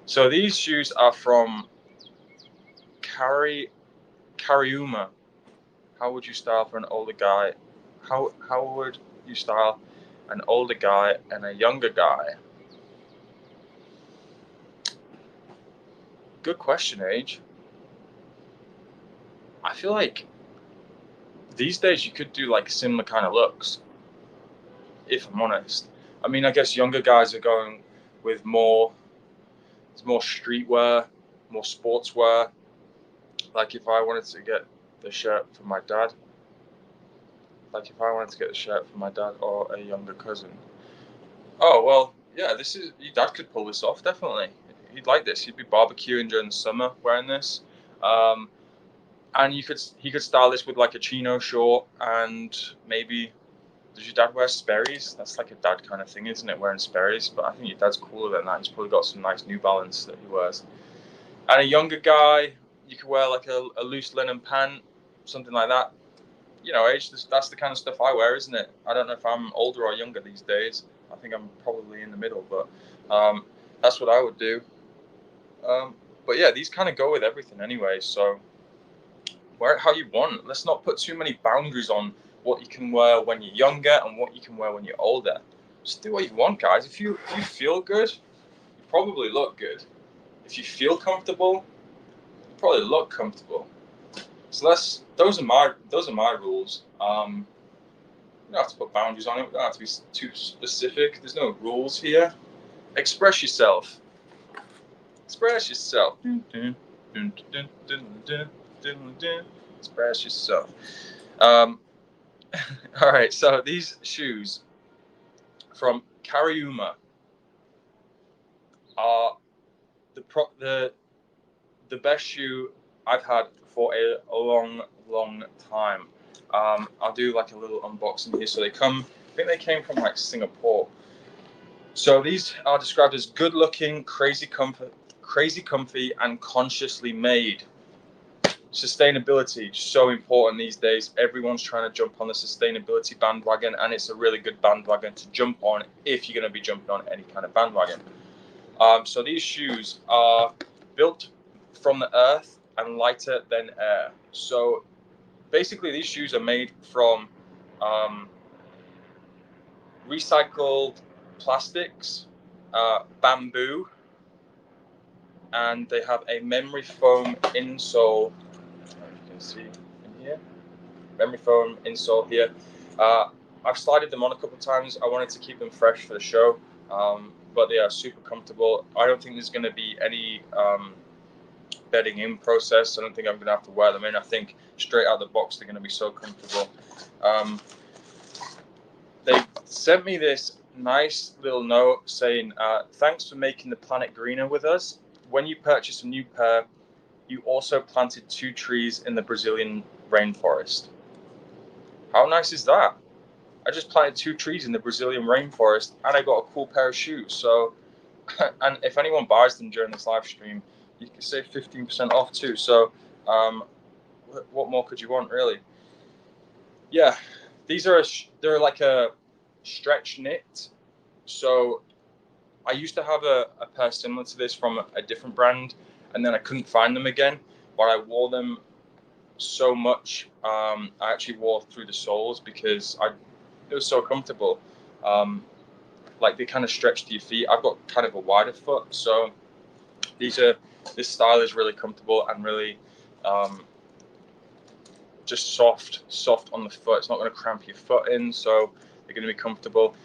So these shoes are from CARIUMA. How would you style for an older guy? How would you style an older guy and a younger guy? Good question, Age. I feel like these days you could do like similar kind of looks, if I'm honest. I mean, I guess younger guys are going with more streetwear, more sportswear. Like if I wanted to get the shirt for my dad, or a younger cousin. Oh, well, yeah, your dad could pull this off, definitely. He'd like this. He'd be barbecuing during the summer wearing this. And he could style this with like a chino short, and maybe, does your dad wear Sperry's? That's like a dad kind of thing, isn't it, wearing Sperry's? But I think your dad's cooler than that. He's probably got some nice New Balance that he wears. And a younger guy, you could wear like a loose linen pant, something like that. You know, Age, that's the kind of stuff I wear, isn't it? I don't know if I'm older or younger these days. I think I'm probably in the middle, but that's what I would do. But yeah, these kind of go with everything anyway, so wear it how you want. Let's not put too many boundaries on what you can wear when you're younger and what you can wear when you're older. Just do what you want, guys. If you feel good, you probably look good. If you feel comfortable, you probably look comfortable. So those are my rules. You don't have to put boundaries on it. We don't have to be too specific. There's no rules here. Express yourself. Express yourself. Express yourself. All right. So these shoes from CARIUMA are the best shoe I've had for a long time. I'll do like a little unboxing here. So I think they came from like Singapore. So these are described as good looking, crazy comfy, and consciously made. Sustainability, so important these days. Everyone's trying to jump on the sustainability bandwagon, and it's a really good bandwagon to jump on if you're going to be jumping on any kind of bandwagon. So these shoes are built from the earth and lighter than air. So basically these shoes are made from recycled plastics, bamboo, and they have a memory foam insole. You can see in here, memory foam insole here. I've slided them on a couple of times. I wanted to keep them fresh for the show, but they are super comfortable. I don't think there's going to be any bedding in process. I don't think I'm going to have to wear them in. I think straight out of the box they're going to be so comfortable. They sent me this nice little note saying, thanks for making the planet greener with us. When you purchase a new pair, you also planted 2 trees in the Brazilian rainforest. How nice is that? I just planted 2 trees in the Brazilian rainforest, and I got a cool pair of shoes. So, and if anyone buys them during this live stream, you can save 15% off too. So, what more could you want, really? Yeah, they're like a stretch knit. So I used to have a pair similar to this from a different brand, and then I couldn't find them again, but I wore them so much. I actually wore through the soles because it was so comfortable. Like they kind of stretch to your feet. I've got kind of a wider foot, so this style is really comfortable and really just soft on the foot. It's not going to cramp your foot in, so they're going to be comfortable.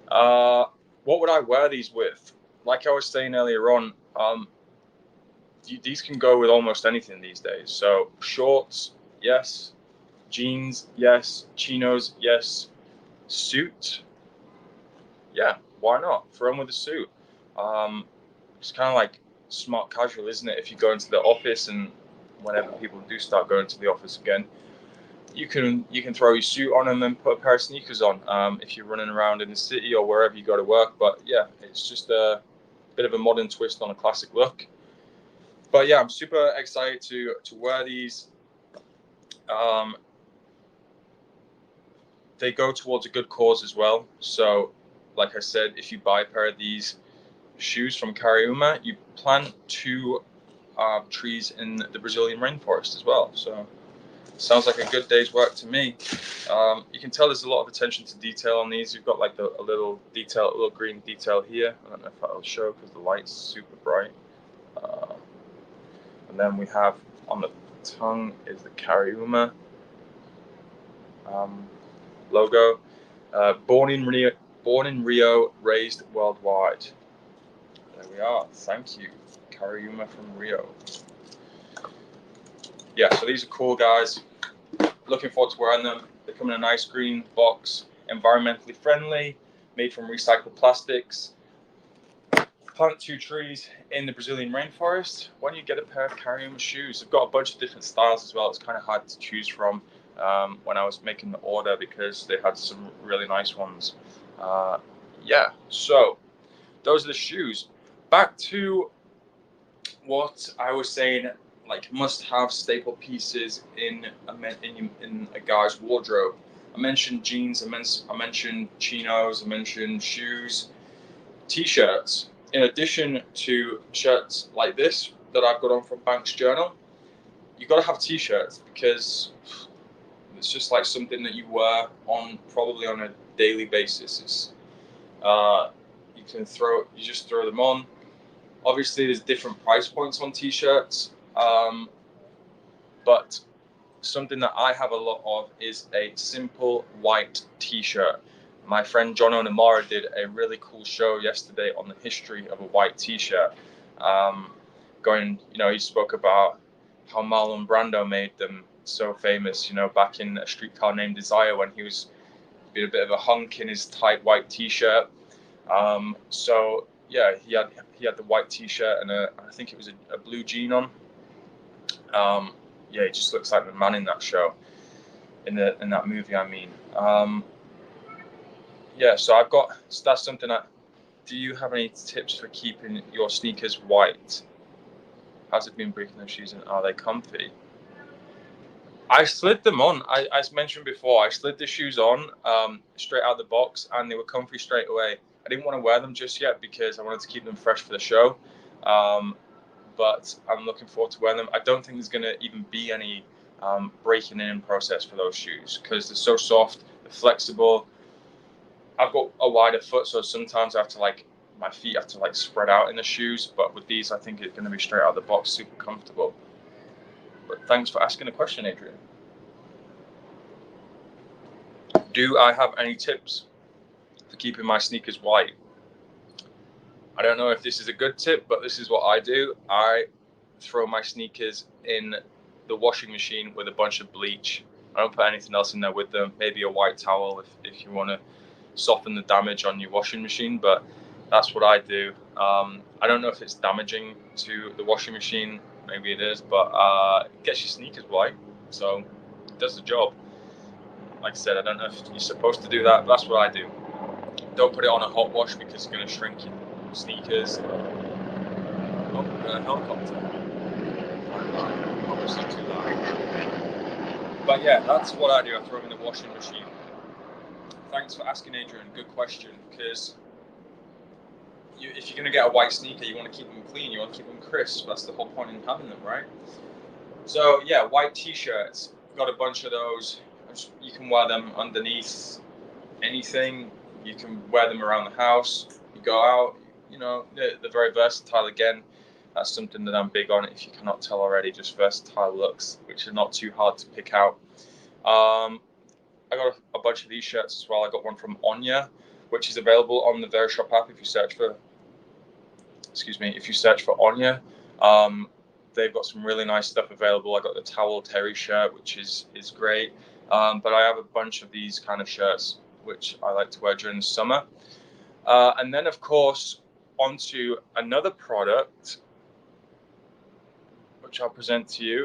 What would I wear these with? Like I was saying earlier on, these can go with almost anything these days. So shorts, yes. Jeans, yes. Chinos, yes. Suit, yeah. Why not? Throw them with a suit. It's kind of like smart casual, isn't it? If you go into the office, and whenever people do start going to the office again, you can throw your suit on and then put a pair of sneakers on if you're running around in the city or wherever you go to work. But yeah, it's just a bit of a modern twist on a classic look. But yeah, I'm super excited to wear these. They go towards a good cause as well. So like I said, if you buy a pair of these, shoes from CARIUMA, you plant 2 trees in the Brazilian rainforest as well. So sounds like a good day's work to me. You can tell there's a lot of attention to detail on these. You've got like a little detail, a little green detail here. I don't know if that'll show because the light's super bright. And then we have on the tongue is the CARIUMA logo. Born in Rio, raised worldwide. There we are. Thank you, CARIUMA from Rio. Yeah, so these are cool, guys. Looking forward to wearing them. They come in a nice green box, environmentally friendly, made from recycled plastics. Plant 2 trees in the Brazilian rainforest. When you get a pair of CARIUMA shoes, they've got a bunch of different styles as well. It's kind of hard to choose from when I was making the order because they had some really nice ones. Yeah, so those are the shoes. Back to what I was saying, like must-have staple pieces in a guy's wardrobe. I mentioned jeans, I mentioned chinos, I mentioned shoes, t-shirts. In addition to shirts like this that I've got on from Banks Journal, you got to have t-shirts because it's just like something that you wear probably on a daily basis. It's you just throw them on. Obviously, there's different price points on t-shirts, but something that I have a lot of is a simple white t-shirt. My friend John Onamara did a really cool show yesterday on the history of a white t-shirt. He spoke about how Marlon Brando made them so famous, back in A Streetcar Named Desire when he was being a bit of a hunk in his tight white t-shirt. So yeah, he had the white t-shirt and I think it was a blue jean on. Yeah, he just looks like the man in that show, in that movie. I mean, yeah. So that's something. Do you have any tips for keeping your sneakers white? Has it been breaking those shoes and are they comfy? I slid them on. As mentioned before, I slid the shoes on straight out of the box and they were comfy straight away. I didn't want to wear them just yet because I wanted to keep them fresh for the show. But I'm looking forward to wearing them. I don't think there's going to even be any breaking in process for those shoes because they're so soft, they're flexible. I've got a wider foot, so sometimes my feet have to spread out in the shoes. But with these, I think it's going to be straight out of the box, super comfortable. But thanks for asking the question, Adrian. Do I have any tips for keeping my sneakers white? I don't know if this is a good tip, but this is what I do. I throw my sneakers in the washing machine with a bunch of bleach. I don't put anything else in there with them. Maybe a white towel if you want to soften the damage on your washing machine, but that's what I do. I don't know if it's damaging to the washing machine. Maybe it is, but it gets your sneakers white, so it does the job. Like I said, I don't know if you're supposed to do that, but that's what I do. Don't put it on a hot wash because it's going to shrink your sneakers. Oh, a helicopter. Obviously too loud. But yeah, that's what I do. I throw them in the washing machine. Thanks for asking, Adrian. Good question. Because if you're going to get a white sneaker, you want to keep them clean. You want to keep them crisp. That's the whole point in having them, right? So yeah, white t-shirts. Got a bunch of those. You can wear them underneath anything. You can wear them around the house. You go out. They're very versatile. Again, that's something that I'm big on. If you cannot tell already, just versatile looks, which are not too hard to pick out. I got a bunch of these shirts as well. I got one from Onya, which is available on the Verishop app. If you search for Onya, they've got some really nice stuff available. I got the Towel Terry shirt, which is great. But I have a bunch of these kind of shirts, which I like to wear during the summer. And then, of course, onto another product, which I'll present to you.